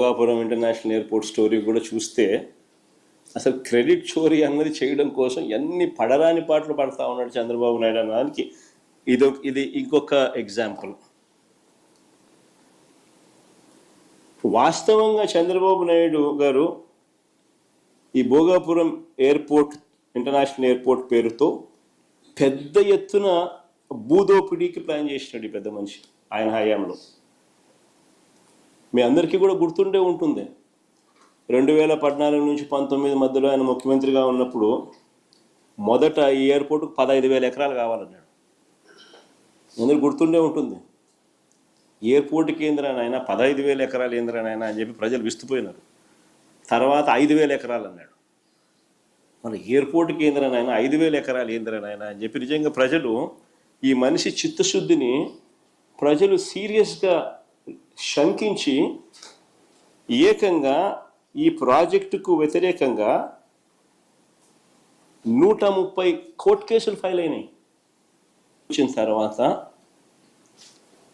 Bhogapuram international airport story కూడా చూస్తే అసలు క్రెడిట్ చోరీ అన్నది చేయడం కోసం ఎన్ని పడరాని పాటలు పడతా ఉన్నాడు చంద్రబాబు నాయుడు అన్నదానికి ఇది ఇంకొక ఎగ్జాంపుల్. వాస్తవంగా చంద్రబాబు నాయుడు గారు ఈ భోగాపురం ఎయిర్పోర్ట్ ఇంటర్నేషనల్ ఎయిర్పోర్ట్ పేరుతో పెద్ద ఎత్తున భూదోపిడీకి ప్లాన్ చేసినాడు ఈ పెద్ద మనిషి ఆయన హయాంలో. మీ అందరికీ కూడా గుర్తుండే ఉంటుంది, 2014 నుంచి 19 మధ్యలో ఆయన ముఖ్యమంత్రిగా ఉన్నప్పుడు మొదట ఈ ఎయిర్పోర్ట్కు 15,000 ఎకరాలు కావాలన్నాడు. అందరికి గుర్తుండే ఉంటుంది. ఎయిర్పోర్ట్కి ఏంద్రానైనా 15,000 ఎకరాలు ఏంద్రానైనా అని చెప్పి ప్రజలు విస్తుపోయినారు. తర్వాత 5,000 ఎకరాలు అన్నాడు. మన ఎయిర్పోర్ట్కి ఏంద్రానైనా 5,000 ఎకరాలు ఏంద్రానైనా అని చెప్పి నిజంగా ప్రజలు ఈ మనిషి చిత్తశుద్ధిని ప్రజలు సీరియస్గా శంకించి ఏకంగా ఈ ప్రాజెక్టుకు వ్యతిరేకంగా 130 కోర్టు కేసులు ఫైల్ అయినాయి. వచ్చిన తర్వాత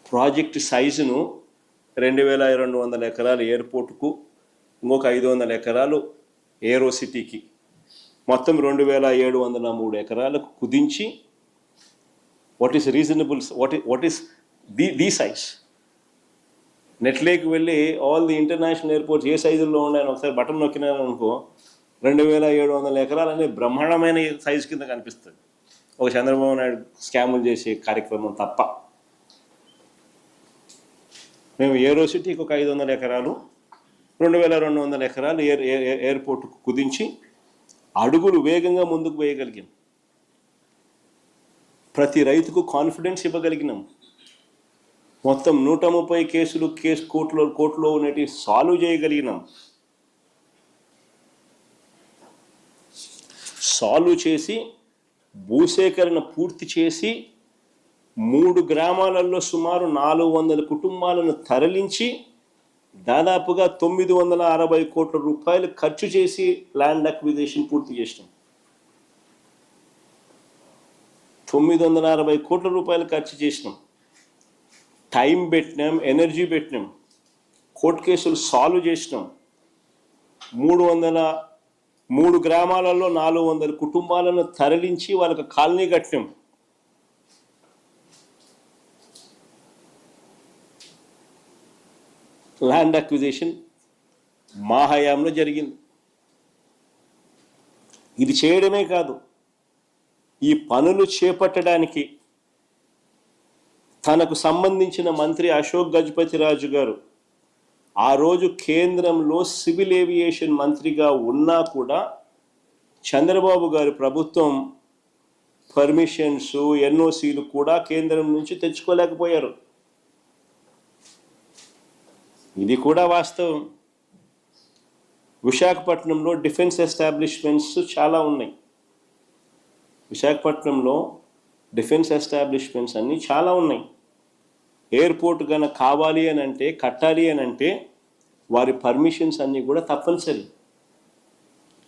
ప్రాజెక్టు సైజును 2,200 ఎకరాలు ఎయిర్పోర్టుకు, ఇంకొక 500 ఎకరాలు ఏరో సిటీకి, మొత్తం 2,703 ఎకరాలకు కుదించి what is reasonable, what is the size. నెట్లోకి వెళ్ళి ఆల్ ది ఇంటర్నేషనల్ ఎయిర్పోర్ట్స్ ఏ సైజుల్లో ఉన్నాయని ఒకసారి బటన్ నొక్కినారనుకో 2,700 ఎకరాలు అనేది బ్రహ్మాండమైన సైజు కింద కనిపిస్తుంది, ఒక చంద్రబాబు నాయుడు స్కాములు చేసే కార్యక్రమం తప్ప. మేము ఏరో సిటీకి ఒక 500 ఎకరాలు, 2,200 ఎకరాలు ఎయిర్పోర్టుకు కుదించి అడుగులు వేగంగా ముందుకు వేయగలిగాం. ప్రతి రైతుకు కాన్ఫిడెన్స్ ఇవ్వగలిగినాం. మొత్తం 130 కేసులు కోర్టులో ఉన్నటి సాల్వ్ చేయగలిగినాం. సాల్వ్ చేసి భూసేకరణ పూర్తి చేసి 3 గ్రామాలలో సుమారు 400 కుటుంబాలను తరలించి దాదాపుగా 960 కోట్ల రూపాయలు ఖర్చు చేసి ల్యాండ్ అక్విజిషన్ పూర్తి చేసినాం. 960 కోట్ల రూపాయలు ఖర్చు చేసినాం. టైం పెట్టినాం, ఎనర్జీ పెట్టినాం, కోర్టు కేసులు సాల్వ్ చేసినాం. 3 గ్రామాలలో 400 కుటుంబాలను తరలించి వాళ్ళకి కాలనీ కట్టినాం. ల్యాండ్ అక్విజిషన్ మా హయాంలో జరిగింది. ఇది చేయడమే కాదు, ఈ పనులు చేపట్టడానికి తనకు సంబంధించిన మంత్రి అశోక్ గజపతి రాజు గారు ఆ రోజు కేంద్రంలో సివిల్ ఏవియేషన్ మంత్రిగా ఉన్నా కూడా చంద్రబాబు గారి ప్రభుత్వం పర్మిషన్స్, ఎన్ఓసీలు కూడా కేంద్రం నుంచి తెచ్చుకోలేకపోయారు. ఇది కూడా వాస్తవం. విశాఖపట్నంలో డిఫెన్స్ ఎస్టాబ్లిష్మెంట్స్ చాలా ఉన్నాయి. విశాఖపట్నంలో డిఫెన్స్ ఎస్టాబ్లిష్మెంట్స్ అన్నీ చాలా ఉన్నాయి. ఎయిర్పోర్ట్ కనుక కావాలి అని అంటే, కట్టాలి అని అంటే వారి పర్మిషన్స్ అన్నీ కూడా తప్పనిసరి.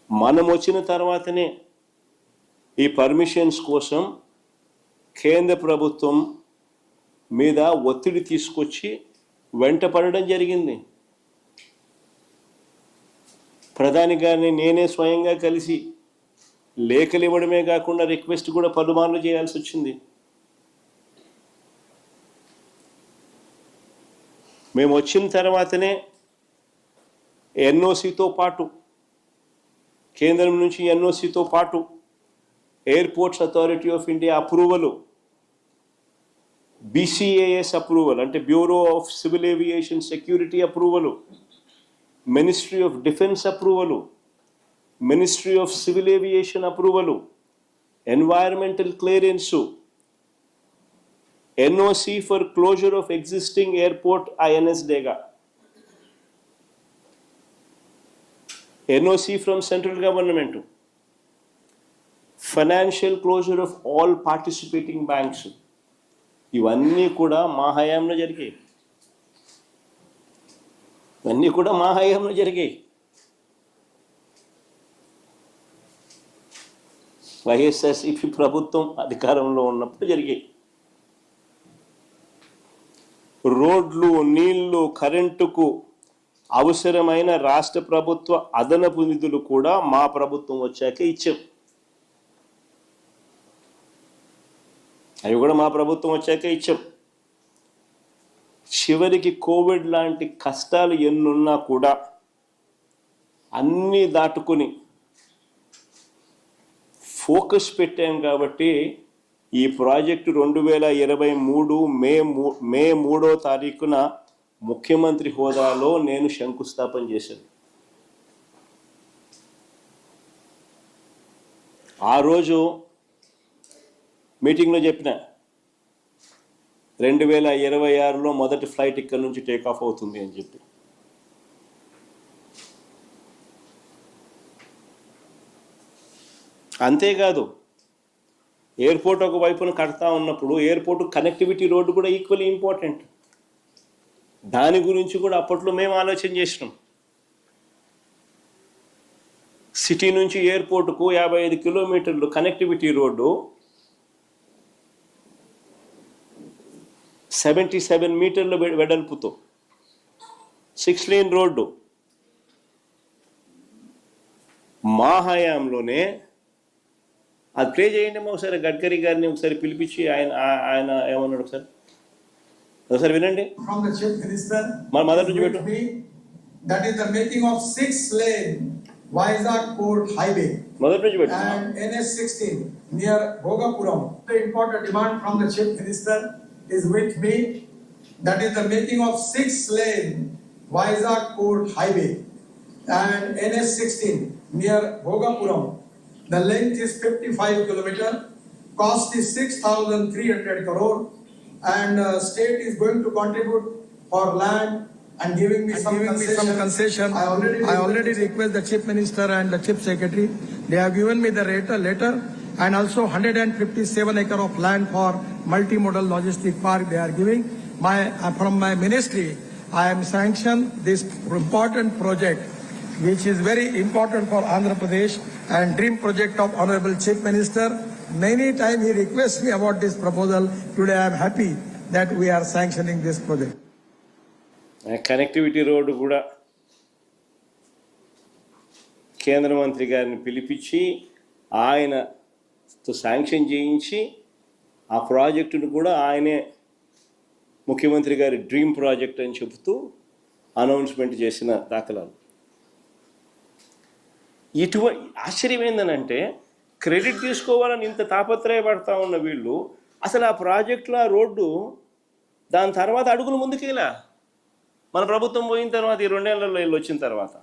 మనం వచ్చిన తర్వాతనే ఈ పర్మిషన్స్ కోసం కేంద్ర ప్రభుత్వం మీద ఒత్తిడి తీసుకొచ్చి వెంట పడడం జరిగింది. ప్రధాని గారిని నేనే స్వయంగా కలిసి లేఖలు ఇవ్వడమే కాకుండా రిక్వెస్ట్ కూడా పలుమార్లు చేయాల్సి వచ్చింది. మేము వచ్చిన తర్వాతనే ఎన్ఓసితో పాటు, కేంద్రం నుంచి ఎన్ఓసితో పాటు airports authority of India approval, BCAS approval అంటే bureau of civil aviation security approval, ministry of defence approval, ministry of civil aviation approval, environmental clearance, NOC for closure of existing airport INS Dega, NOC from central government, financial closure of all participating banks. ఇవన్నీ కూడా మా హయాంలో జరిగాయి. వైఎస్ఆర్సీపీ ప్రభుత్వం అధికారంలో ఉన్నప్పుడు జరిగాయి. రోడ్లు, నీళ్లు, కరెంటుకు అవసరమైన రాష్ట్ర ప్రభుత్వ అదనపు నిధులు కూడా మా ప్రభుత్వం వచ్చాకే ఇచ్చాం. అవి కూడా మా ప్రభుత్వం వచ్చాకే ఇచ్చాం. చివరికి కోవిడ్ లాంటి కష్టాలు ఎన్నున్నా కూడా అన్నీ దాటుకుని ఫోకస్ పెట్టాం కాబట్టి ఈ ప్రాజెక్టు 2023 మే 3వ తారీఖున ముఖ్యమంత్రి హోదాలో నేను శంకుస్థాపన చేశాను. ఆ రోజు మీటింగ్లో చెప్పిన 2026లో మొదటి ఫ్లైట్ ఇక్కడ నుంచి టేక్ ఆఫ్ అవుతుంది అని చెప్పి. అంతేకాదు, ఎయిర్పోర్ట్ ఒక వైపున కడతా ఉన్నప్పుడు ఎయిర్పోర్ట్ కనెక్టివిటీ రోడ్డు కూడా ఈక్వల్లీ ఇంపార్టెంట్. దాని గురించి కూడా అప్పట్లో మేము ఆలోచన చేసినాం. సిటీ నుంచి ఎయిర్పోర్టుకు 55 కిలోమీటర్లు కనెక్టివిటీ రోడ్డు, 77 మీటర్ల వెడల్పుతో 6 లేన్ రోడ్డు మా హయాంలోనే. అది ప్లే చేయండి ఒకసారి, గడ్కరీ గారిని ఒకసారి పిలిపించి ఆయన ఏమన్నాడు ఒకసారి వినండి. From the Chief Minister, మన మొదటి నుంచి పెట్టు. that is the making of 6-lane Vizag Port Highway మొదటి నుంచి పెట్టు. and NS16 near Bhogapuram. The important demand from the Chief Minister is with me. That is the making of 6-lane Vizag Port Highway and NS16 near Bhogapuram. The length is 55 km. Cost is 6,300 crore. And state is going to contribute for land and giving me some concession. I already request the Chief Minister and the Chief Secretary. They have given me the letter and also 157 acre of land for multimodal logistic park they are giving. From my ministry, I am sanctioned this important project, which is very important for Andhra Pradesh and dream project of Honorable Chief Minister. Many times he requests me about this proposal. Today I am happy that we are sanctioning this project. Connectivity road కూడా కేంద్ర మంత్రి గారిని పిలిపించి ఆయనతో sanction చేయించి ఆ ప్రాజెక్టును కూడా ఆయనే ముఖ్యమంత్రి గారి డ్రీమ్ ప్రాజెక్ట్ అని చెబుతూ అనౌన్స్మెంట్ చేసిన దాఖలాలు. ఆశ్చర్యం ఏందనంటే, క్రెడిట్ తీసుకోవాలని ఇంత తాపత్రయపడతా ఉన్న వీళ్ళు అసలు ఆ ప్రాజెక్టులో ఆ రోడ్డు దాని తర్వాత అడుగులు ముందుకేలా మన ప్రభుత్వం పోయిన తర్వాత ఈ 2 ఏళ్లలో వీళ్ళు వచ్చిన తర్వాత